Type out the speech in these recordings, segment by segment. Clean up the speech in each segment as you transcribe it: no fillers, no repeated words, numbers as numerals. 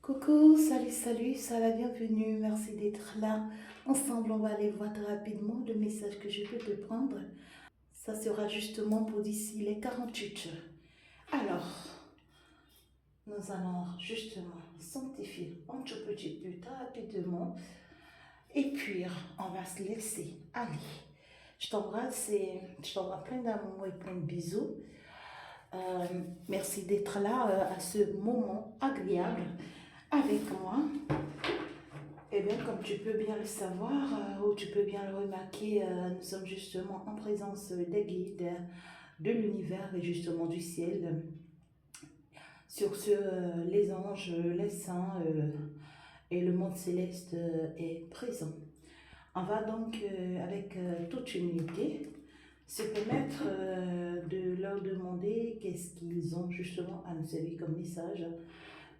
Coucou, salut, salut, ça la bienvenue, merci d'être là. Ensemble, on va aller voir très rapidement le message que je peux te prendre. Ça sera justement pour d'ici les 48 heures. Alors, nous allons justement sanctifier un tout petit peu très rapidement. Et puis, on va se laisser aller. Je t'embrasse plein d'amour et plein de bisous. Euh, Merci d'être là à ce moment agréable avec moi. Eh bien, comme tu peux bien le savoir, ou tu peux bien le remarquer, nous sommes justement en présence des guides de l'univers et justement du ciel. Sur ce, les anges, les saints et le monde céleste est présent. On va donc, avec toute humilité, se permettre de leur demander qu'est-ce qu'ils ont justement à nous servir comme message.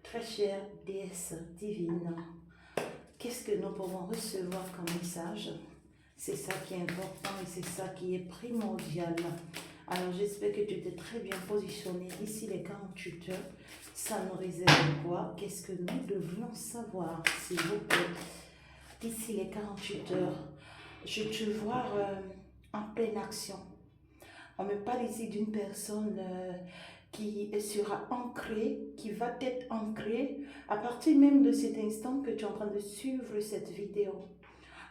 Très chère déesse divine, qu'est-ce que nous pouvons recevoir comme message? C'est ça qui est important et c'est ça qui est primordial. Alors j'espère que tu t'es très bien positionné d'ici les 48 heures. Ça nous réserve quoi? Qu'est-ce que nous devrions savoir, s'il vous plaît? D'ici les 48 heures, je te vois en pleine action. On me parle ici d'une personne qui sera ancrée, qui va être ancrée à partir même de cet instant que tu es en train de suivre cette vidéo.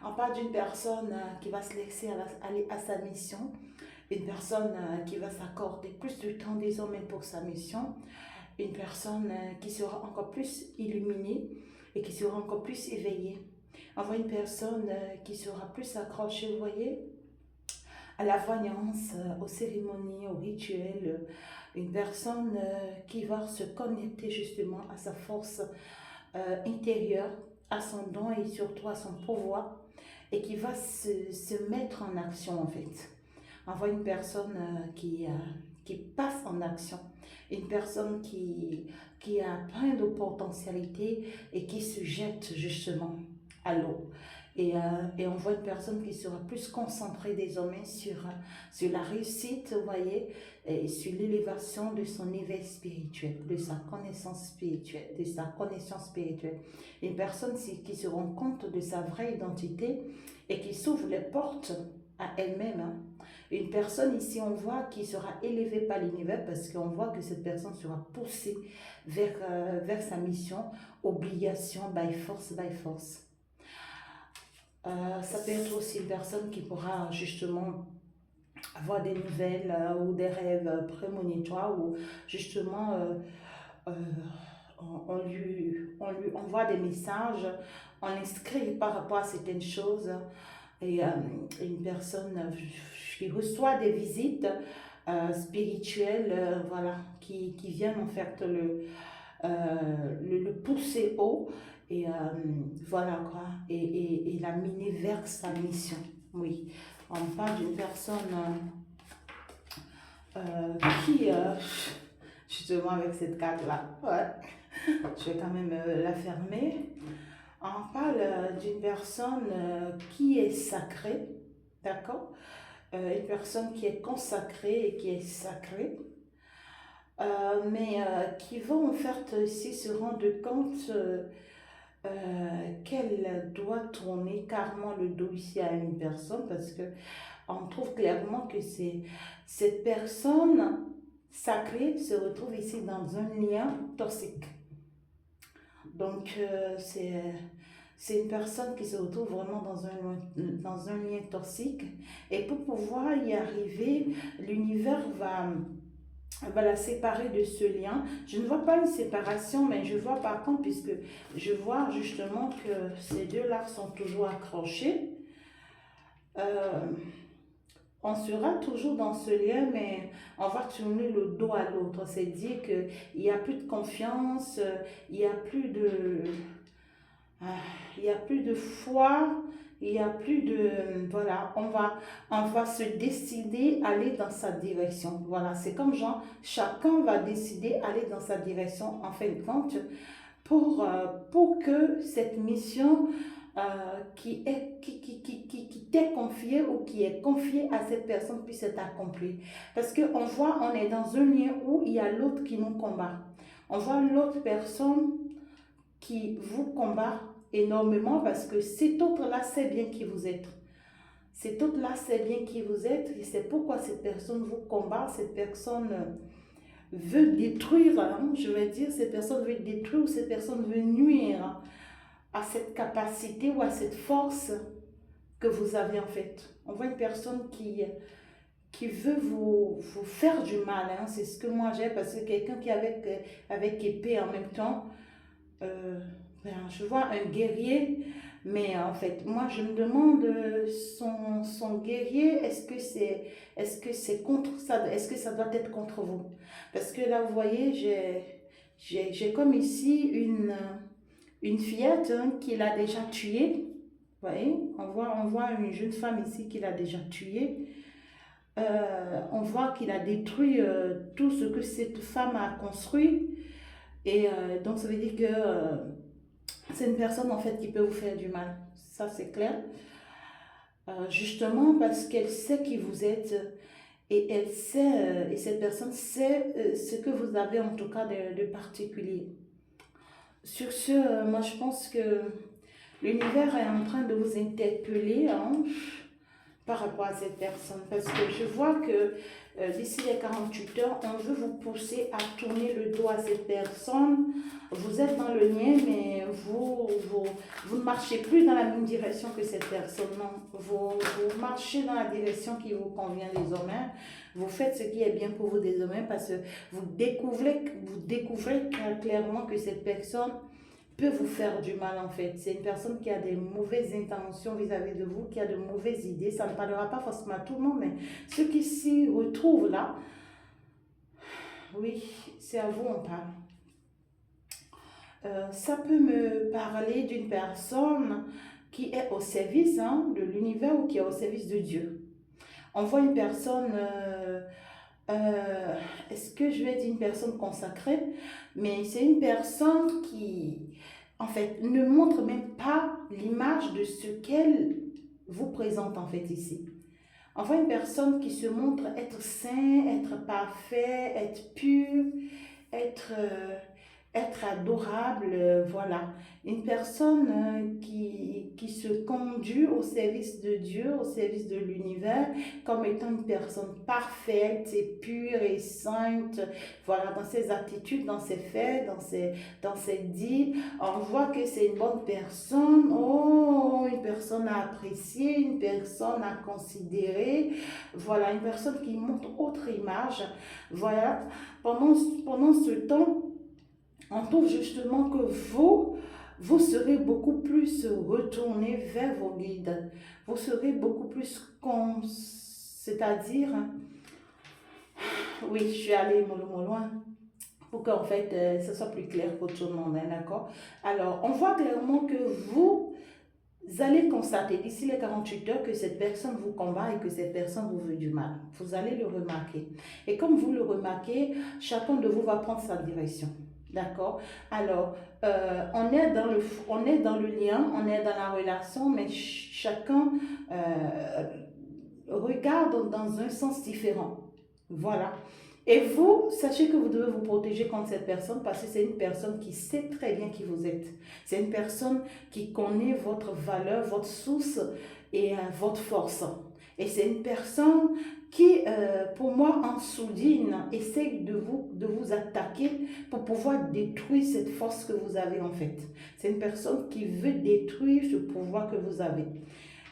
On parle d'une personne qui va se laisser aller à sa mission, une personne qui va s'accorder plus de temps désormais pour sa mission, une personne qui sera encore plus illuminée et qui sera encore plus éveillée. On voit une personne qui sera plus accrochée, vous voyez, à la voyance, aux cérémonies, aux rituels, une personne qui va se connecter justement à sa force intérieure, à son don et surtout à son pouvoir et qui va se mettre en action en fait. On voit une personne qui passe en action, une personne qui a plein de potentialités et qui se jette justement à l'eau. Et on voit une personne qui sera plus concentrée désormais sur la réussite, vous voyez, et sur l'élévation de son éveil spirituel, de sa connaissance spirituelle, de sa connaissance spirituelle. Une personne qui se rend compte de sa vraie identité et qui s'ouvre les portes à elle-même. Hein. Une personne ici, on voit, qui sera élevée par l'univers parce qu'on voit que cette personne sera poussée vers sa mission, obligation, by force, by force. Ça peut être aussi une personne qui pourra justement avoir des nouvelles ou des rêves prémonitoires ou justement euh, on lui envoie des messages, on l'inscrit par rapport à certaines choses et une personne qui reçoit des visites spirituelles voilà, qui viennent en fait le pousser haut et voilà quoi, et l'amener vers sa mission. Oui, on parle d'une personne qui, justement avec cette carte-là, ouais, je vais quand même la fermer. On parle d'une personne qui est sacrée, d'accord? Une personne qui est consacrée et qui est sacrée. Mais qui va en fait aussi se rendre compte qu'elle doit tourner carrément le dos ici à une personne parce que on trouve clairement que cette personne sacrée se retrouve ici dans un lien toxique. Donc c'est une personne qui se retrouve vraiment dans un lien toxique et pour pouvoir y arriver, l'univers va la séparer de ce lien. Je ne vois pas une séparation, mais je vois par contre, puisque je vois justement que ces deux-là sont toujours accrochés, on sera toujours dans ce lien, mais on va tourner le dos à l'autre. C'est dire qu'il n'y a plus de confiance, il n'y a plus de, il y a plus de foi, il n'y a plus de... Voilà, on va se décider à aller dans sa direction. Voilà, c'est comme genre, chacun va décider aller dans sa direction, en fin de compte, pour que cette mission qui t'est confiée ou qui est confiée à cette personne puisse être accomplie. Parce qu'on voit, on est dans un lien où il y a l'autre qui nous combat. On voit l'autre personne qui vous combat énormément parce que cet autre-là sait bien qui vous êtes. Cet autre-là sait bien qui vous êtes et c'est pourquoi cette personne vous combat, cette personne veut détruire, hein, je vais dire, cette personne veut détruire ou cette personne veut nuire à cette capacité ou à cette force que vous avez en fait. On voit une personne qui veut vous faire du mal, hein. C'est ce que moi j'ai, parce que quelqu'un qui est avec épée en même temps, je vois un guerrier, mais en fait, moi je me demande son guerrier, est-ce que c'est contre ça, est-ce que ça doit être contre vous? Parce que là, vous voyez, j'ai comme ici une fillette hein, qui l'a déjà tuée. Vous voyez, on voit une jeune femme ici qui l'a déjà tuée. On voit qu'il a détruit tout ce que cette femme a construit. Et donc, ça veut dire que c'est une personne en fait qui peut vous faire du mal. Ça, c'est clair. Justement parce qu'elle sait qui vous êtes et elle sait, et cette personne sait ce que vous avez en tout cas de particulier. Sur ce, moi je pense que l'univers est en train de vous interpeller hein, par rapport à cette personne. Parce que je vois que d'ici les 48 heures, on veut vous pousser à tourner le dos à cette personne. Vous êtes dans le lien, mais vous ne marchez plus dans la même direction que cette personne. Non, vous marchez dans la direction qui vous convient désormais. Vous faites ce qui est bien pour vous désormais parce que vous découvrez clairement que cette personne peut vous faire du mal en fait. C'est une personne qui a des mauvaises intentions vis-à-vis de vous, qui a de mauvaises idées. Ça ne parlera pas forcément à tout le monde, mais ceux qui s'y retrouvent là, oui, c'est à vous on parle. Ça peut me parler d'une personne qui est au service hein, de l'univers ou qui est au service de Dieu. On voit une personne, est-ce que je vais dire une personne consacrée? Mais c'est une personne qui, en fait, ne montre même pas l'image de ce qu'elle vous présente en fait ici. On voit une personne qui se montre être sain, être parfait, être pur, être... être adorable, voilà. Une personne qui se conduit au service de Dieu, au service de l'univers, comme étant une personne parfaite et pure et sainte, voilà, dans ses attitudes, dans ses faits, dans ses dits. On voit que c'est une bonne personne, oh, une personne à apprécier, une personne à considérer, voilà, une personne qui montre autre image, voilà. Pendant ce temps, on trouve justement que vous serez beaucoup plus retourné vers vos guides. Vous serez beaucoup plus c'est-à-dire, oui, je suis allée loin pour qu'en fait, ce soit plus clair pour tout le monde, hein, d'accord? Alors, on voit clairement que vous allez constater d'ici les 48 heures que cette personne vous combat et que cette personne vous veut du mal. Vous allez le remarquer. Et comme vous le remarquez, chacun de vous va prendre sa direction. D'accord? Alors, on est dans le lien, on est dans la relation, mais chacun regarde dans un sens différent. Voilà. Et vous, sachez que vous devez vous protéger contre cette personne parce que c'est une personne qui sait très bien qui vous êtes. C'est une personne qui connaît votre valeur, votre source et votre force. Et c'est une personne qui, pour moi, en sourdine, essaye de vous attaquer pour pouvoir détruire cette force que vous avez en fait. C'est une personne qui veut détruire ce pouvoir que vous avez.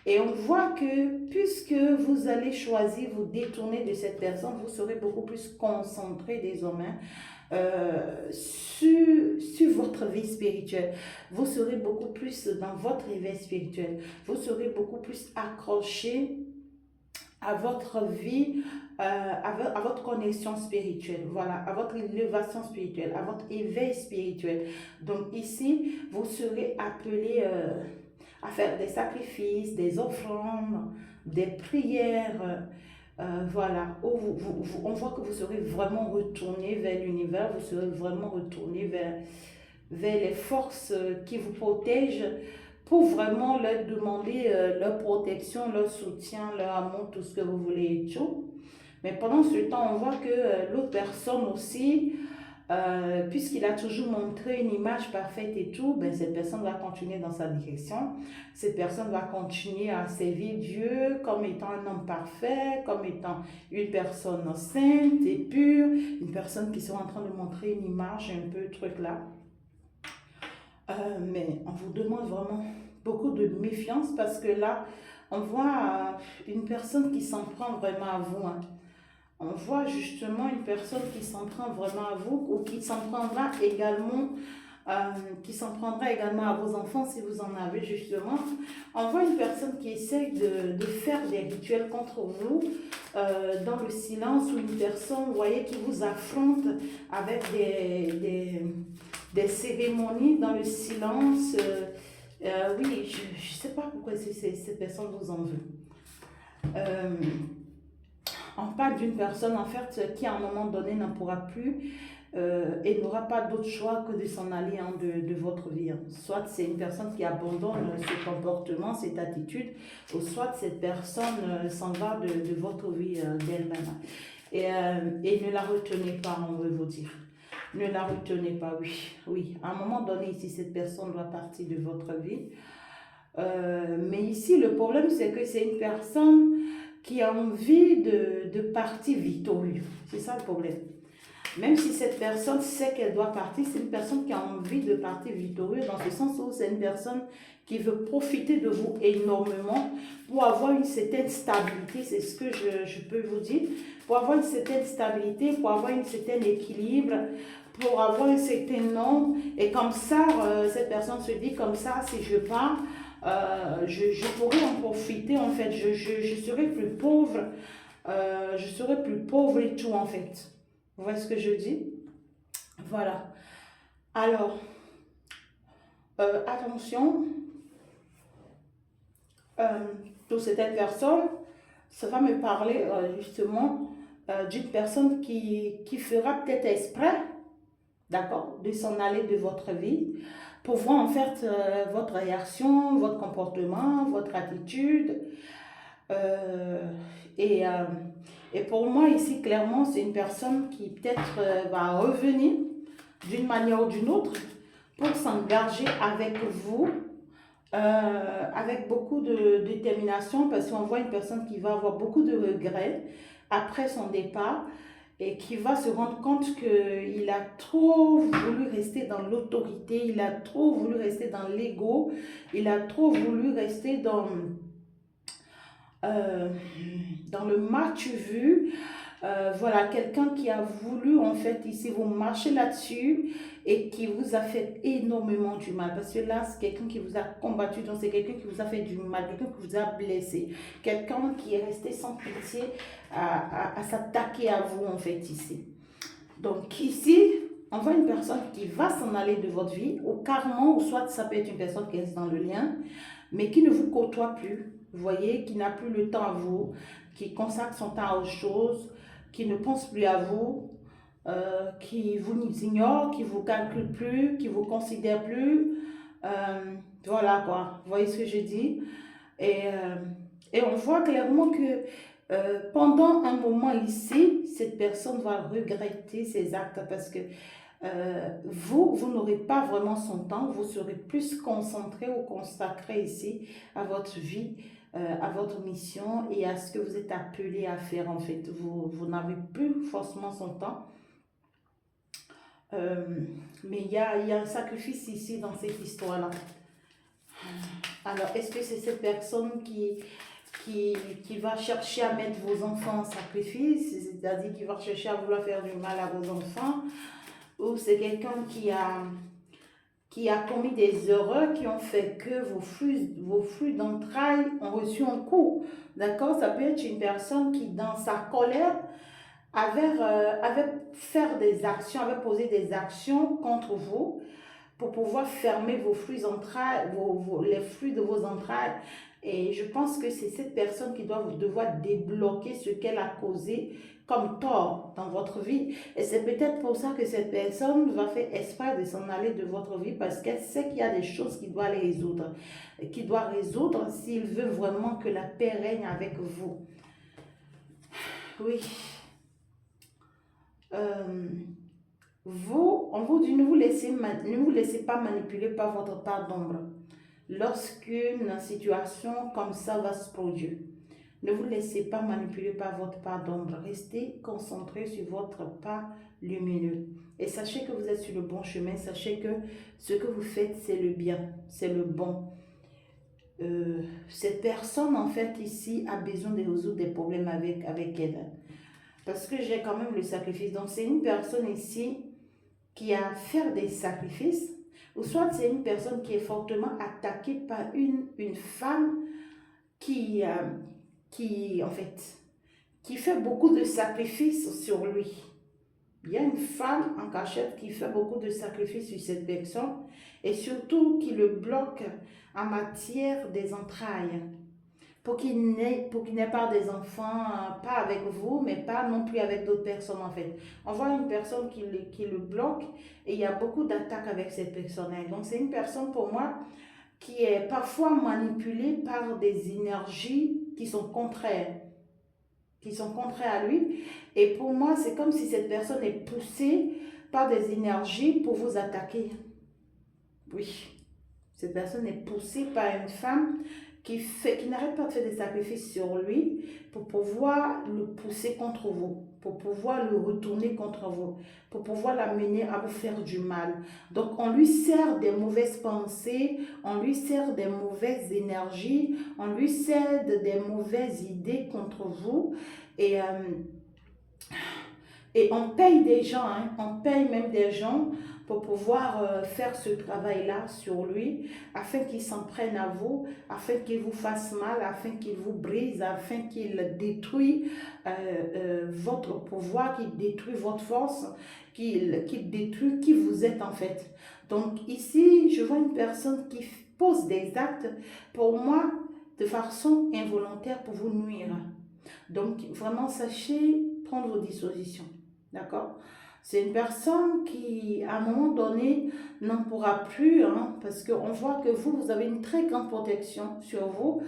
Et on voit que puisque vous allez choisir, vous détourner de cette personne, vous serez beaucoup plus concentré désormais sur votre vie spirituelle. Vous serez beaucoup plus dans votre éveil spirituel. Vous serez beaucoup plus accroché à votre vie, à votre connexion spirituelle, voilà, à votre élévation spirituelle, à votre éveil spirituel. Donc ici, vous serez appelé à faire des sacrifices, des offrandes, des prières, voilà, on voit que vous serez vraiment retourné vers l'univers, vous serez vraiment retourné vers les forces qui vous protègent pour vraiment leur demander leur protection, leur soutien, leur amour, tout ce que vous voulez et tout. Mais pendant ce temps, on voit que l'autre personne aussi puisqu'il a toujours montré une image parfaite et tout, ben, cette personne va continuer dans sa direction. Cette personne va continuer à servir Dieu comme étant un homme parfait, comme étant une personne sainte et pure, une personne qui sera en train de montrer une image un peu truc là. Mais on vous demande vraiment beaucoup de méfiance parce que là, on voit une personne qui s'en prend vraiment à vous, hein. On voit justement une personne qui s'en prend vraiment à vous ou qui s'en prendra également à vos enfants si vous en avez justement. On voit une personne qui essaie de faire des rituels contre vous dans le silence ou une personne, vous voyez, qui vous affronte avec des cérémonies dans le silence. Oui, je ne sais pas pourquoi cette personne vous en veut. On parle d'une personne en fait qui à un moment donné n'en pourra plus et n'aura pas d'autre choix que de s'en aller de votre vie, hein. Soit c'est une personne qui abandonne ce comportement, cette attitude, ou soit cette personne s'en va de votre vie d'elle-même. Et ne la retenez pas, on veut vous dire. Ne la retenez pas, oui. Oui, à un moment donné, ici, cette personne doit partir de votre vie. Mais ici, le problème, c'est que c'est une personne qui a envie de partir victorieux. C'est ça le problème. Même si cette personne sait qu'elle doit partir, c'est une personne qui a envie de partir victorieux dans ce sens où c'est une personne qui veut profiter de vous énormément pour avoir une certaine stabilité, c'est ce que je peux vous dire, pour avoir une certaine stabilité, pour avoir un certain équilibre, pour avoir un certain nombre. Et comme ça, cette personne se dit comme ça, si je pars, je pourrais en profiter en fait, je serai plus pauvre, je serai plus pauvre et tout en fait. Vous voyez ce que je dis? Voilà. Alors, attention, pour cette personne, ça va me parler justement d'une personne qui fera peut-être exprès, d'accord, de s'en aller de votre vie pour voir en fait votre réaction, votre comportement, votre attitude. Euh, et, euh, et pour moi, ici, clairement, c'est une personne qui peut-être va revenir d'une manière ou d'une autre pour s'engager avec vous, avec beaucoup de détermination, parce qu'on voit une personne qui va avoir beaucoup de regrets après son départ et qui va se rendre compte qu'il a trop voulu rester dans l'autorité, il a trop voulu rester dans l'ego, il a trop voulu rester euh, dans le match vu. Voilà, quelqu'un qui a voulu en fait ici vous marcher là-dessus et qui vous a fait énormément du mal. Parce que là, c'est quelqu'un qui vous a combattu, donc c'est quelqu'un qui vous a fait du mal, quelqu'un qui vous a blessé, quelqu'un qui est resté sans pitié à s'attaquer à vous en fait ici. Donc ici, on voit une personne qui va s'en aller de votre vie, ou carrément, ou soit ça peut être une personne qui reste dans le lien, mais qui ne vous côtoie plus, vous voyez, qui n'a plus le temps à vous, qui consacre son temps à autre chose, qui ne pense plus à vous, qui vous ignore, qui vous calcule plus, qui vous considère plus. Voilà quoi, vous voyez ce que je dis? Et, euh, et on voit clairement que pendant un moment ici, cette personne va regretter ses actes parce que vous n'aurez pas vraiment son temps, vous serez plus concentré ou consacré ici à votre vie, à votre mission et à ce que vous êtes appelé à faire en fait. Vous n'avez plus forcément son temps. Euh, mais il y a un sacrifice ici dans cette histoire-là. Alors, est-ce que c'est cette personne qui va chercher à mettre vos enfants en sacrifice, c'est-à-dire qui va chercher à vouloir faire du mal à vos enfants, ou c'est quelqu'un qui a commis des erreurs qui ont fait que vos flux d'entrailles ont reçu un coup. D'accord? Ça peut être une personne qui, dans sa colère, avait fait des actions, avait posé des actions contre vous pour pouvoir fermer vos flux entrailles, les flux de vos entrailles. Et je pense que c'est cette personne qui doit devoir débloquer ce qu'elle a causé comme tort dans votre vie. Et c'est peut-être pour ça que cette personne va faire exprès de s'en aller de votre vie parce qu'elle sait qu'il y a des choses qu'il doit les résoudre. Qu'il doit résoudre s'il veut vraiment que la paix règne avec vous. Oui. On vous dit, ne vous laissez pas manipuler par votre part d'ombre. Lorsqu'une situation comme ça va se produire, ne vous laissez pas manipuler par votre part d'ombre. Restez concentré sur votre pas lumineux. Et sachez que vous êtes sur le bon chemin. Sachez que ce que vous faites, c'est le bien, c'est le bon. Cette personne, en fait, ici, a besoin de résoudre des problèmes avec elle. Parce que j'ai quand même le sacrifice. Donc, c'est une personne ici qui a à faire des sacrifices. Ou soit c'est une personne qui est fortement attaquée par une femme qui, en fait, qui fait beaucoup de sacrifices sur lui. Il y a une femme en cachette qui fait beaucoup de sacrifices sur cette personne et surtout qui le bloque en matière des entrailles pour qu'il n'ait pas des enfants, pas avec vous, mais pas non plus avec d'autres personnes en fait. On voit une personne qui le bloque et il y a beaucoup d'attaques avec cette personne. Donc c'est une personne pour moi qui est parfois manipulée par des énergies qui sont contraires à lui. Et pour moi, c'est comme si cette personne est poussée par des énergies pour vous attaquer. Oui, cette personne est poussée par une femme qui n'arrête pas de faire des sacrifices sur lui pour pouvoir le pousser contre vous, pour pouvoir le retourner contre vous, pour pouvoir l'amener à vous faire du mal. Donc, on lui sert des mauvaises pensées, on lui sert des mauvaises énergies, on lui sert des mauvaises idées contre vous. Et, et on paye des gens, hein, on paye même des gens pour pouvoir faire ce travail-là sur lui, afin qu'il s'en prenne à vous, afin qu'il vous fasse mal, afin qu'il vous brise, afin qu'il détruise votre pouvoir, qu'il détruise votre force, qu'il détruise qui vous êtes en fait. Donc ici, je vois une personne qui pose des actes, pour moi, de façon involontaire pour vous nuire. Donc vraiment, sachez prendre vos dispositions. D'accord? C'est une personne qui, à un moment donné, n'en pourra plus, hein, parce qu'on voit que vous avez une très grande protection sur vous.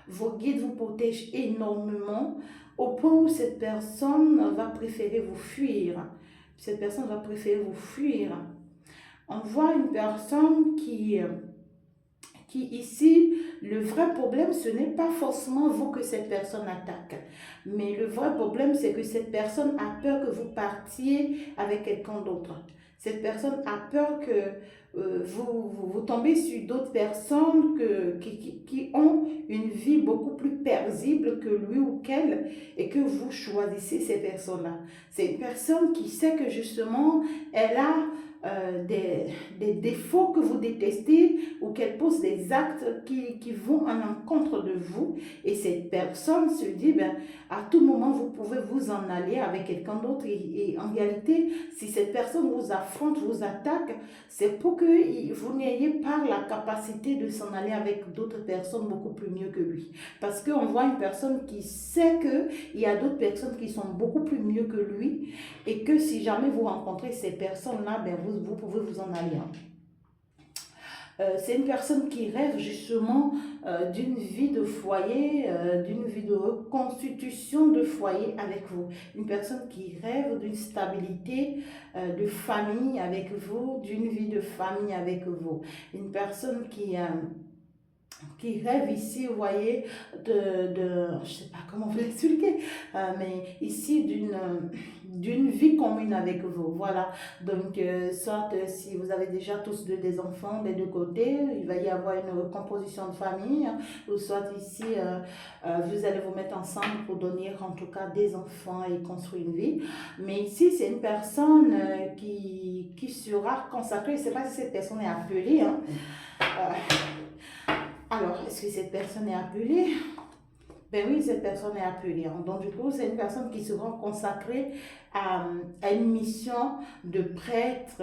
Vos guides vous protègent énormément, au point où cette personne va préférer vous fuir. Cette personne va préférer vous fuir. On voit une personne qui ici, le vrai problème, ce n'est pas forcément vous que cette personne attaque. Mais le vrai problème, c'est que cette personne a peur que vous partiez avec quelqu'un d'autre. Cette personne a peur que vous tombez sur d'autres personnes qui ont une vie beaucoup plus paisible que lui ou qu'elle et que vous choisissez ces personnes-là. C'est une personne qui sait que justement, elle a des défauts que vous détestez ou qu'elle pose des actes qui vont en encontre de vous et cette personne se dit ben, à tout moment vous pouvez vous en aller avec quelqu'un d'autre et en réalité si cette personne vous affronte, vous attaque, c'est pour que vous n'ayez pas la capacité de s'en aller avec d'autres personnes beaucoup plus mieux que lui, parce qu'on voit une personne qui sait qu'il y a d'autres personnes qui sont beaucoup plus mieux que lui et que si jamais vous rencontrez ces personnes-là, ben vous pouvez vous en aller. C'est une personne qui rêve justement d'une vie de foyer, d'une vie de reconstitution de foyer avec vous. Une personne qui rêve d'une stabilité de famille avec vous, d'une vie de famille avec vous. Une personne qui rêve ici, vous voyez, je ne sais pas comment vous l'expliquer, mais ici d'une vie commune avec vous, voilà. Donc, soit si vous avez déjà tous des enfants des deux côtés, il va y avoir une recomposition de famille, hein, ou soit ici, vous allez vous mettre ensemble pour donner en tout cas des enfants et construire une vie. Mais ici, c'est une personne qui sera consacrée, je ne sais pas si cette personne est appelée, hein, alors, est-ce que cette personne est appelée? Ben oui, cette personne est appelée. Hein. Donc, du coup, c'est une personne qui sera consacrée à une mission de prêtre.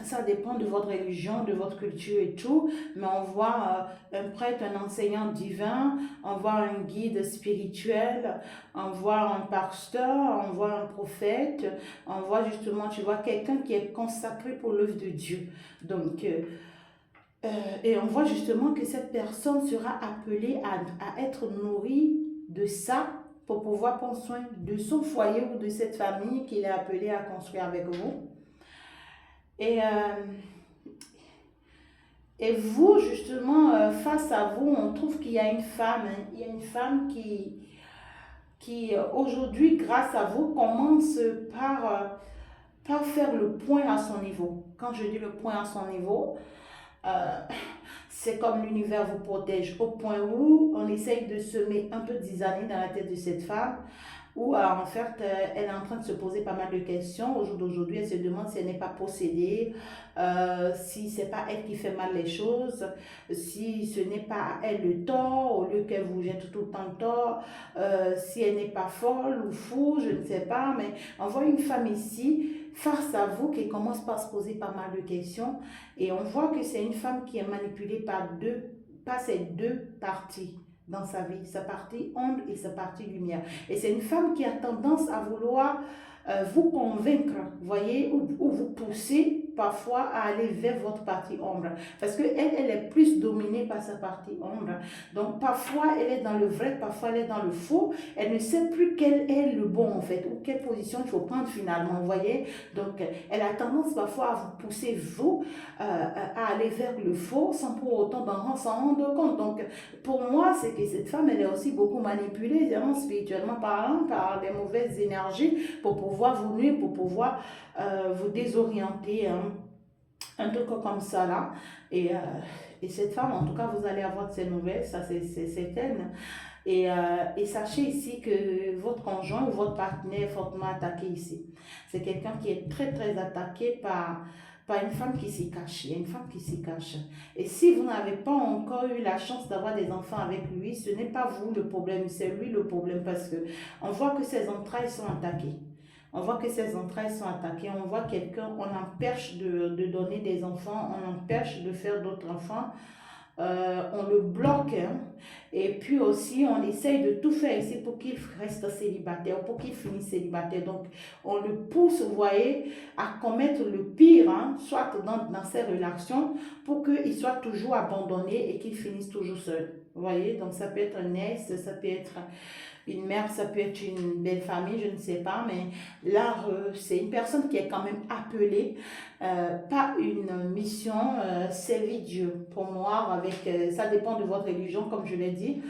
Ça dépend de votre religion, de votre culture et tout. Mais on voit un prêtre, un enseignant divin, on voit un guide spirituel, on voit un pasteur, on voit un prophète, on voit justement, tu vois, quelqu'un qui est consacré pour l'œuvre de Dieu. Donc, et on voit justement que cette personne sera appelée à être nourrie de ça pour pouvoir prendre soin de son foyer ou de cette famille qu'il est appelé à construire avec vous. Et, et vous, justement, face à vous, on trouve qu'il y a une femme, hein, il y a une femme qui aujourd'hui, grâce à vous, commence par faire le point à son niveau. Quand je dis le point à son niveau, euh, c'est comme l'univers vous protège au point où on essaye de semer un peu d'isanie dans la tête de cette femme où en fait elle est en train de se poser pas mal de questions. Au jour d'aujourd'hui, elle se demande si elle n'est pas possédée, si c'est pas elle qui fait mal les choses, si ce n'est pas elle le tort, au lieu qu'elle vous jette tout le temps le tort, si elle n'est pas folle ou fou, je ne sais pas, mais on voit une femme ici face à vous qui commence par se poser pas mal de questions et on voit que c'est une femme qui est manipulée par ces deux parties dans sa vie, sa partie ombre et sa partie lumière. Et c'est une femme qui a tendance à vouloir vous convaincre, voyez, ou vous pousser parfois à aller vers votre partie ombre. Parce qu'elle, elle est plus dominée par sa partie ombre. Donc parfois elle est dans le vrai, parfois elle est dans le faux. Elle ne sait plus quel est le bon en fait, ou quelle position il faut prendre finalement, vous voyez. Donc elle a tendance parfois à vous pousser, vous, à aller vers le faux sans pour autant s'en rendre compte. Donc pour moi, c'est que cette femme, elle est aussi beaucoup manipulée, évidemment, spirituellement parlant, par les mauvaises énergies pour pouvoir vous nuire, pour pouvoir vous désorienter, hein, un truc comme ça là. Et cette femme, en tout cas, vous allez avoir de ces nouvelles, ça c'est certaine. Et sachez ici que votre conjoint ou votre partenaire est fortement attaqué ici. C'est quelqu'un qui est très très attaqué par une femme qui s'y cache. Il y a une femme qui s'y cache. Et si vous n'avez pas encore eu la chance d'avoir des enfants avec lui, ce n'est pas vous le problème, c'est lui le problème parce que on voit que ses entrailles sont attaquées. On voit que ses entrailles sont attaquées. On voit quelqu'un, on empêche de donner des enfants, on empêche de faire d'autres enfants. On le bloque, hein. Et puis aussi on essaye de tout faire ici pour qu'il reste célibataire, pour qu'il finisse célibataire. Donc on le pousse, vous voyez, à commettre le pire, hein, soit dans ses relations pour qu'il soit toujours abandonné et qu'il finisse toujours seul. Vous voyez, donc ça peut être un ex, ça peut être une mère, ça peut être une belle famille, je ne sais pas, mais là, c'est une personne qui est quand même appelée par une mission, servir Dieu. Pour moi, avec, ça dépend de votre religion, comme je l'ai dit.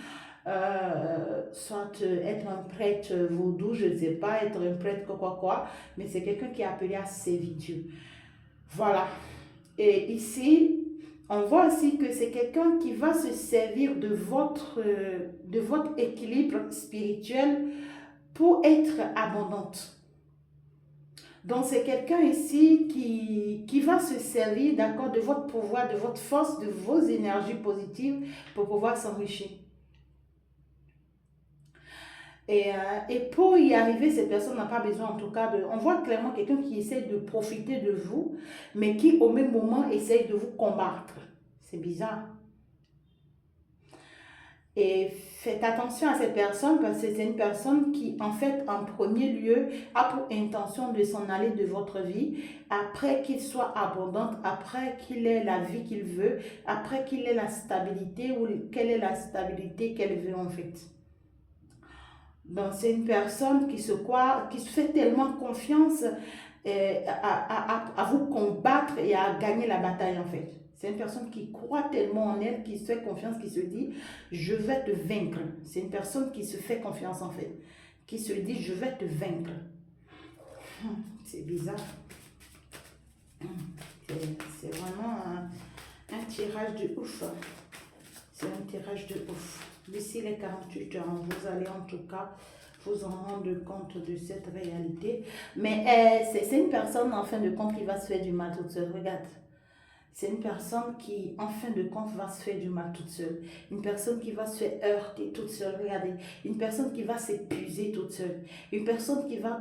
Soit être un prêtre vaudou, je ne sais pas, être un prêtre quoi, mais c'est quelqu'un qui est appelé à servir Dieu. Voilà. Et ici, on voit aussi que c'est quelqu'un qui va se servir de votre équilibre spirituel pour être abondante. Donc c'est quelqu'un ici qui va se servir, d'accord, de votre pouvoir, de votre force, de vos énergies positives pour pouvoir s'enrichir. Et pour y arriver, cette personne n'a pas besoin en tout cas de... On voit clairement quelqu'un qui essaie de profiter de vous, mais qui au même moment essaye de vous combattre. C'est bizarre. Et faites attention à cette personne parce que c'est une personne qui, en fait, en premier lieu, a pour intention de s'en aller de votre vie après qu'il soit abondante, après qu'il ait la vie qu'il veut, après qu'il ait la stabilité ou quelle est la stabilité qu'elle veut en fait. Donc, c'est une personne qui se fait tellement confiance à vous combattre et à gagner la bataille en fait. C'est une personne qui croit tellement en elle, qui se fait confiance, qui se dit « je vais te vaincre ». C'est une personne qui se fait confiance en fait, qui se dit « je vais te vaincre ». C'est bizarre. C'est vraiment un tirage de ouf. C'est un tirage de ouf. D'ici les 48 heures, vous allez en tout cas vous en rendre compte de cette réalité. Mais c'est une personne, en fin de compte, qui va se faire du mal toute seule. Regarde. C'est une personne qui, en fin de compte, va se faire du mal toute seule. Une personne qui va se faire heurter toute seule. Regardez. Une personne qui va s'épuiser toute seule. Une personne qui va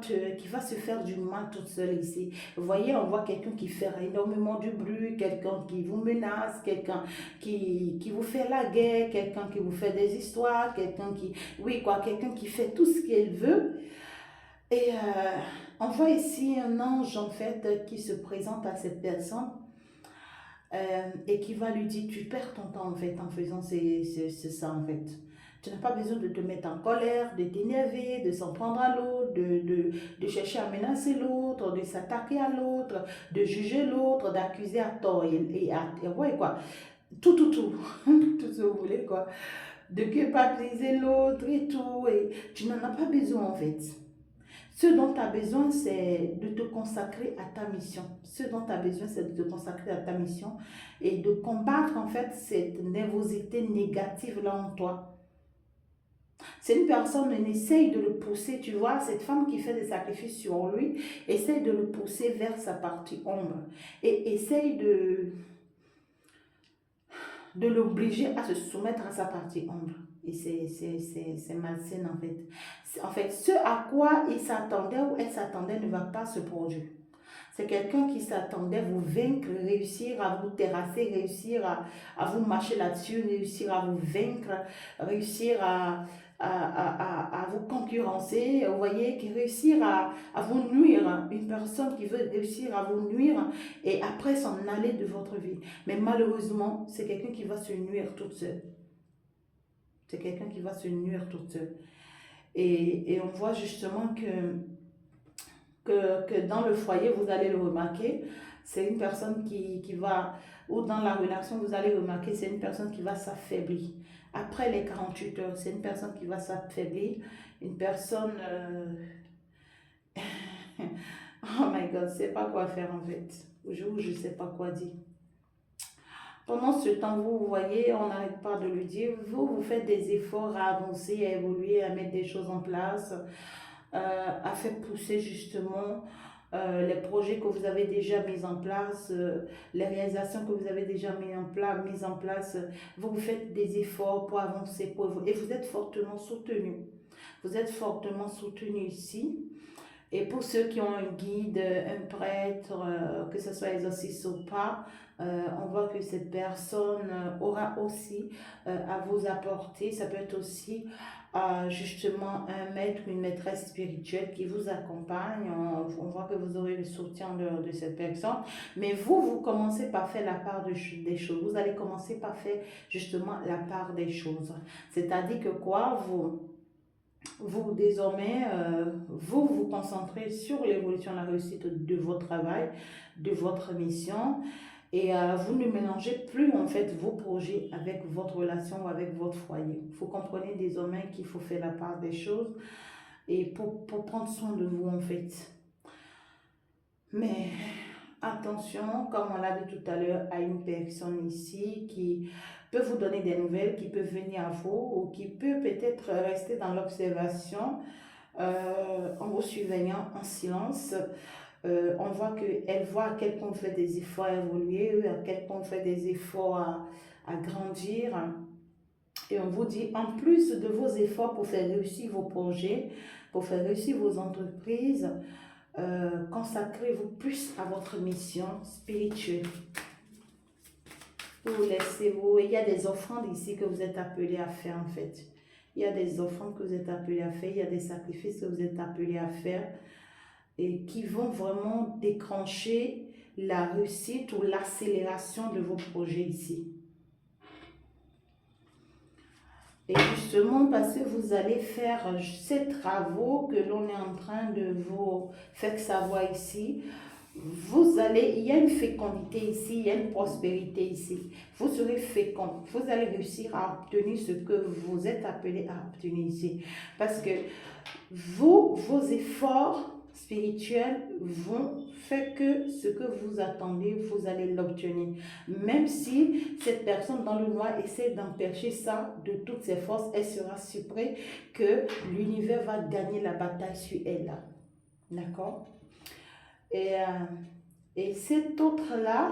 se faire du mal toute seule ici. Vous voyez, on voit quelqu'un qui fait énormément de bruit, quelqu'un qui vous menace, quelqu'un qui vous fait la guerre, quelqu'un qui vous fait des histoires, quelqu'un qui... Oui, quoi, quelqu'un qui fait tout ce qu'elle veut. Et on voit ici un ange, en fait, qui se présente à cette personne. Et qui va lui dire, tu perds ton temps en fait en faisant ça en fait. Tu n'as pas besoin de te mettre en colère, de t'énerver, de s'en prendre à l'autre, de chercher à menacer l'autre, de s'attaquer à l'autre, de juger l'autre, d'accuser à tort ouais, quoi. Tout, tout, tout. Tout ce que vous voulez, quoi. De culpabiliser l'autre et tout. Et tu n'en as pas besoin, en fait. Ce dont tu as besoin, c'est de te consacrer à ta mission. Ce dont tu as besoin, c'est de te consacrer à ta mission et de combattre, en fait, cette nervosité négative-là en toi. C'est une personne, on essaye de le pousser, tu vois, cette femme qui fait des sacrifices sur lui, essaye de le pousser vers sa partie ombre et essaye de l'obliger à se soumettre à sa partie ombre. Et c'est malsain en fait. En fait, ce à quoi il s'attendait ou elle s'attendait ne va pas se produire. C'est quelqu'un qui s'attendait à vous vaincre, réussir à vous terrasser, réussir à vous marcher là-dessus, réussir à vous vaincre, réussir à vous concurrencer, vous voyez, qui réussir à vous nuire, une personne qui veut réussir à vous nuire et après s'en aller de votre vie. Mais malheureusement, c'est quelqu'un qui va se nuire toute seule. C'est quelqu'un qui va se nuire toute seule. Et on voit justement que dans le foyer, vous allez le remarquer, c'est une personne qui va, ou dans la relation, vous allez remarquer, c'est une personne qui va s'affaiblir. Après les 48 heures, c'est une personne qui va s'affaiblir, une personne... oh my God, je ne sais pas quoi faire en fait. Je ne sais pas quoi dire. Pendant ce temps, vous voyez, on n'arrête pas de le dire, vous faites des efforts à avancer, à évoluer, à mettre des choses en place, à faire pousser justement les projets que vous avez déjà mis en place, les réalisations que vous avez déjà mis en place. Vous faites des efforts pour avancer pour vous, et vous êtes fortement soutenu. Vous êtes fortement soutenu ici. Et pour ceux qui ont un guide, un prêtre, que ce soit exorciste ou pas, on voit que cette personne aura aussi à vous apporter. Ça peut être aussi justement un maître, une maîtresse spirituelle qui vous accompagne. On voit que vous aurez le soutien de cette personne. Mais vous commencez par faire la part des choses. Vous allez commencer par faire justement la part des choses. C'est-à-dire que quoi, vous désormais, vous concentrez sur l'évolution, la réussite de votre travail, de votre mission, et vous ne mélangez plus en fait vos projets avec votre relation ou avec votre foyer. Vous comprenez désormais qu'il faut faire la part des choses et pour prendre soin de vous en fait. Mais attention, comme on l'a dit tout à l'heure, à une personne ici qui peut vous donner des nouvelles, qui peut venir à vous ou qui peut peut-être rester dans l'observation en vous surveillant en silence. On voit qu'elle voit à quel point on fait des efforts à évoluer, à quel point on fait des efforts à grandir. Et on vous dit, en plus de vos efforts pour faire réussir vos projets, pour faire réussir vos entreprises, consacrez-vous plus à votre mission spirituelle. Vous laissez-vous, il y a des offrandes ici que vous êtes appelés à faire en fait. Il y a des offrandes que vous êtes appelés à faire, il y a des sacrifices que vous êtes appelés à faire et qui vont vraiment déclencher la réussite ou l'accélération de vos projets ici. Et justement, parce que vous allez faire ces travaux que l'on est en train de vous faire savoir ici, il y a une fécondité ici, il y a une prospérité ici. Vous serez fécond, vous allez réussir à obtenir ce que vous êtes appelé à obtenir ici. Parce que vos efforts spirituels vont faire que ce que vous attendez, vous allez l'obtenir. Même si cette personne dans le noir essaie d'empêcher ça de toutes ses forces, elle sera surprise que l'univers va gagner la bataille sur elle. D'accord? Et cet autre-là,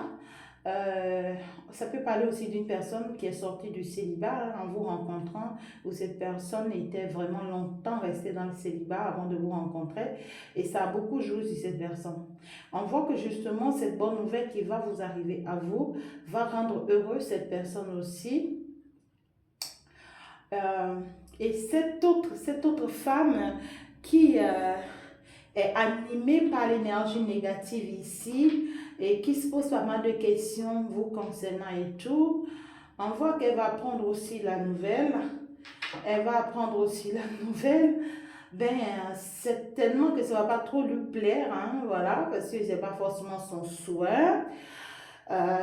ça peut parler aussi d'une personne qui est sortie du célibat en vous rencontrant, où cette personne était vraiment longtemps restée dans le célibat avant de vous rencontrer, et ça a beaucoup joué sur cette personne. On voit que justement cette bonne nouvelle qui va vous arriver à vous va rendre heureux cette personne aussi. Et cette autre femme qui est animée par l'énergie négative ici et qui se pose pas mal de questions vous concernant et tout, on voit qu'elle va prendre aussi la nouvelle elle va apprendre aussi la nouvelle. Ben, c'est tellement que ça va pas trop lui plaire, hein, voilà, parce que c'est pas forcément son souhait,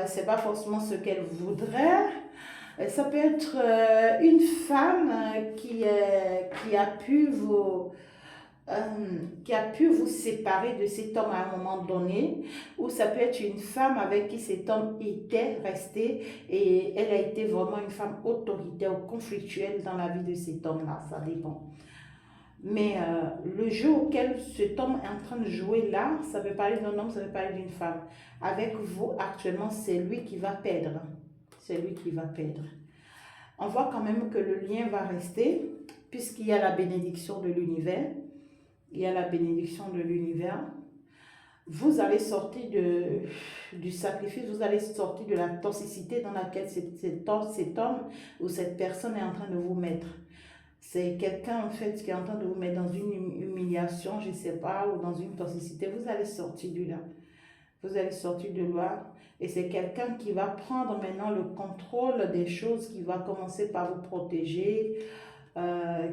c'est pas forcément ce qu'elle voudrait. Ça peut être une femme qui a pu euh, vous séparer de cet homme à un moment donné, ou ça peut être une femme avec qui cet homme était resté et elle a été vraiment une femme autoritaire ou conflictuelle dans la vie de cet homme-là, ça dépend. Mais le jeu auquel cet homme est en train de jouer là, ça peut parler d'un homme, ça peut parler d'une femme. Avec vous, actuellement, c'est lui qui va perdre. C'est lui qui va perdre. On voit quand même que le lien va rester, puisqu'il y a la bénédiction de l'univers. Il y a la bénédiction de l'univers. Vous allez sortir du sacrifice, vous allez sortir de la toxicité dans laquelle cet homme ou cette personne est en train de vous mettre. C'est quelqu'un en fait qui est en train de vous mettre dans une humiliation, je ne sais pas, ou dans une toxicité. Vous allez sortir de là. Vous allez sortir de là. Et c'est quelqu'un qui va prendre maintenant le contrôle des choses, qui va commencer par vous protéger,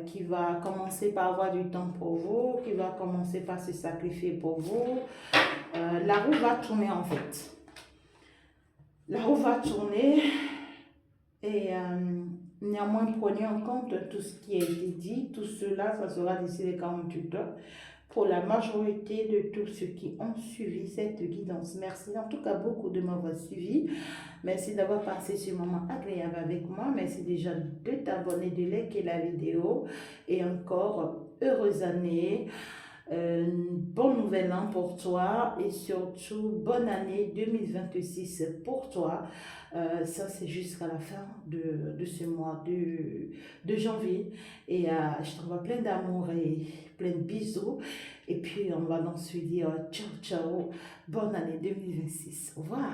qui va commencer par avoir du temps pour vous, qui va commencer par se sacrifier pour vous. La roue va tourner en fait. La roue va tourner et néanmoins prenez en compte tout ce qui a été dit. Tout cela, ça sera d'ici les 48 heures. Pour la majorité de tous ceux qui ont suivi cette guidance. Merci en tout cas beaucoup de m'avoir suivi. Merci d'avoir passé ce moment agréable avec moi. Merci déjà de t'abonner, de liker la vidéo. Et encore, heureuse année. Bon nouvel an pour toi et surtout bonne année 2026 pour toi. Ça, c'est jusqu'à la fin de ce mois de janvier. Et je t'envoie plein d'amour et plein de bisous. Et puis, on va donc se dire ciao, ciao. Bonne année 2026. Au revoir.